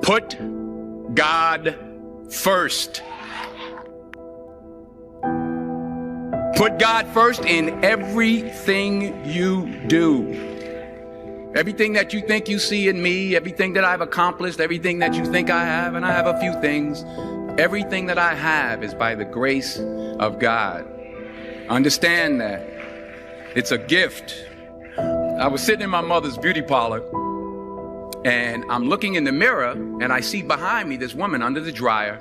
Put God first. Put God first in everything you do. Everything that you think you see in me, everything that I've accomplished, everything that you think I have, and I have a few things, everything that I have is by the grace of God. Understand that. It's a gift. I was sitting in my mother's beauty parlor, and I'm looking in the mirror, and I see behind me this woman under the dryer.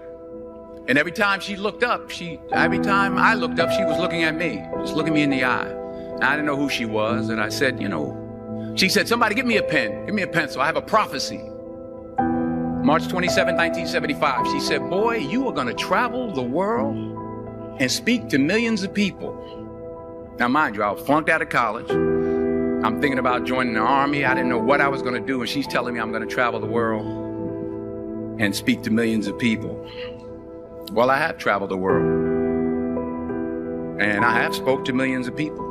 And every time she looked up, every time I looked up, she was looking at me, just looking me in the eye. And I didn't know who she was, and I said, she said, somebody give me a pen, give me a pencil. I have a prophecy. March 27, 1975, she said, boy, you are going to travel the world and speak to millions of people. Now, mind you, I was flunked out of college. I'm thinking about joining the army. I didn't know what I was going to do, and she's telling me I'm going to travel the world and speak to millions of people. Well, I have traveled the world, and I have spoke to millions of people.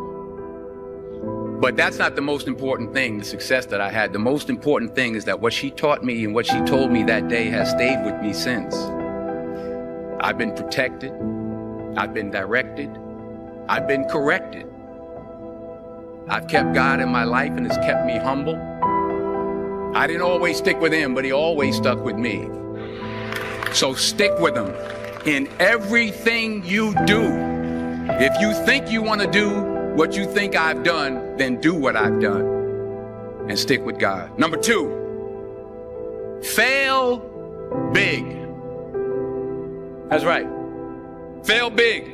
But that's not the most important thing, the success that I had. The most important thing is that what she taught me and what she told me that day has stayed with me since. I've been protected. I've been directed. I've been corrected. I've kept God in my life, and it's kept me humble. I didn't always stick with him, but he always stuck with me. So stick with him in everything you do. If you think you want to do what you think I've done, then do what I've done and stick with God. Number 2, fail big. That's right. Fail big.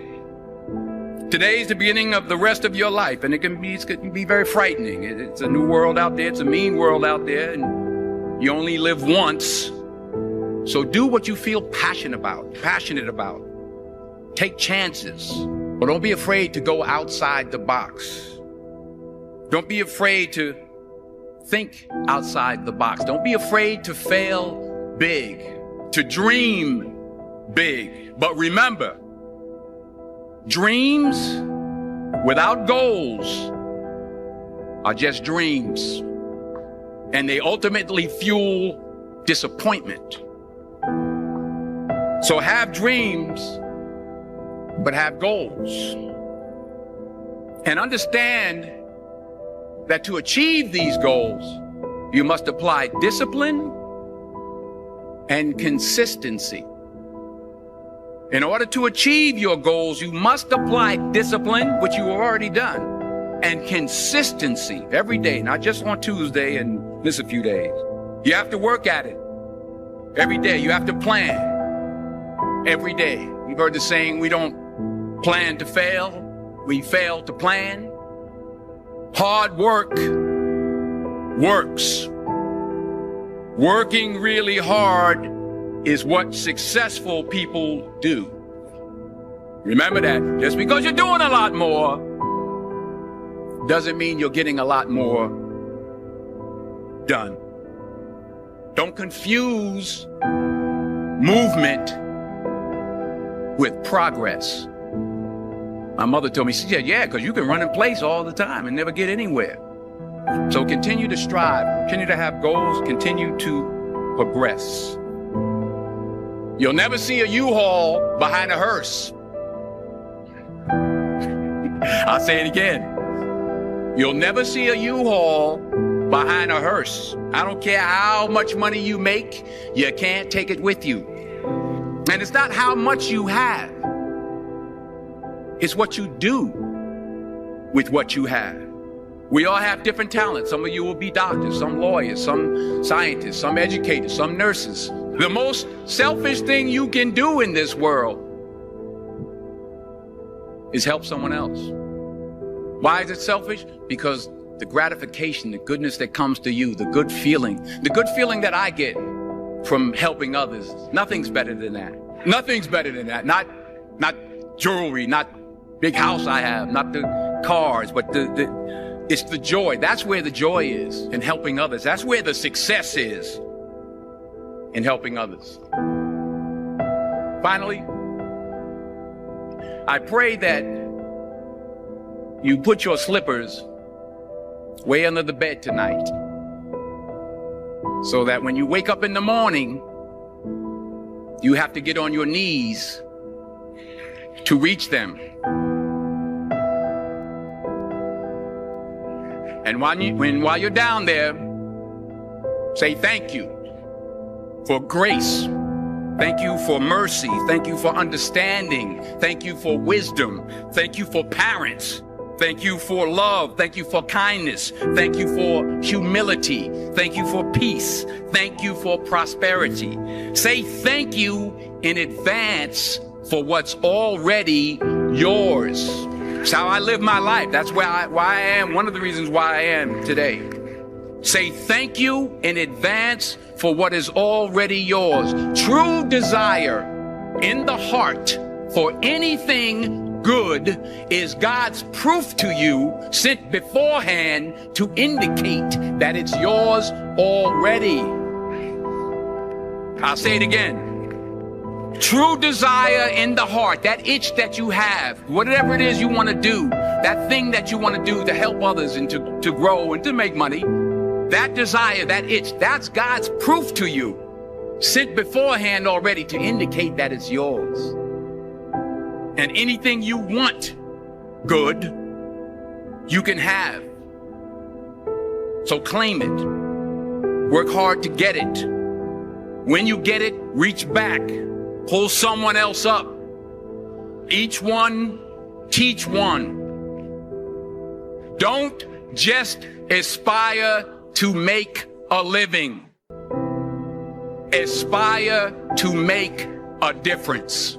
Today is the beginning of the rest of your life, and it can be very frightening. It's a new world out there. It's a mean world out there, and you only live once. So do what you feel passionate about. Take chances, but don't be afraid to go outside the box. Don't be afraid to think outside the box. Don't be afraid to fail big, to dream big. But remember, dreams without goals are just dreams, and they ultimately fuel disappointment. So have dreams, but have goals. And understand that to achieve these goals, you must apply discipline and consistency. In order to achieve your goals, you must apply discipline, which you have already done, and consistency every day, not just on Tuesday and miss a few days. You have to work at it every day. You have to plan every day. You've heard the saying, we don't plan to fail, we fail to plan. Hard work works. Working really hard is what successful people do. Remember that. Just because you're doing a lot more doesn't mean you're getting a lot more done. Don't confuse movement with progress. My mother told me, she said, yeah, because you can run in place all the time and never get anywhere. So continue to strive, continue to have goals, continue to progress. You'll never see a U-Haul behind a hearse. I'll say it again. You'll never see a U-Haul behind a hearse. I don't care how much money you make, you can't take it with you. And it's not how much you have. It's what you do with what you have. We all have different talents. Some of you will be doctors, some lawyers, some scientists, some educators, some nurses. The most selfish thing you can do in this world is help someone else. Why is it selfish? Because the gratification, the goodness that comes to you, the good feeling that I get from helping others, nothing's better than that. Nothing's better than that. Not jewelry, not big house I have, not the cars, but it's the joy. That's where the joy is, in helping others. That's where the success is, in helping others. Finally, I pray that you put your slippers way under the bed tonight, so that when you wake up in the morning, You have to get on your knees to reach them. And while you're down there, say thank you for grace. Thank you for mercy. Thank you for understanding. Thank you for wisdom. Thank you for parents. Thank you for love. Thank you for kindness. Thank you for humility. Thank you for peace. Thank you for prosperity. Say thank you in advance for what's already yours. It's how I live my life. That's why I am. One of the reasons why I am today. Say thank you in advance for what is already yours. True desire in the heart for anything good is God's proof to you sent beforehand to indicate that it's yours already. I'll say it again. True desire in the heart, that itch that you have, whatever it is you want to do, that thing that you want to do to help others and to grow and to make money, that desire, that itch, that's God's proof to you, sent beforehand already to indicate that it's yours. And anything you want good, you can have. So claim it. Work hard to get it. When you get it, reach back. Pull someone else up. Each one, teach one. Don't just aspire to make a living. Aspire to make a difference.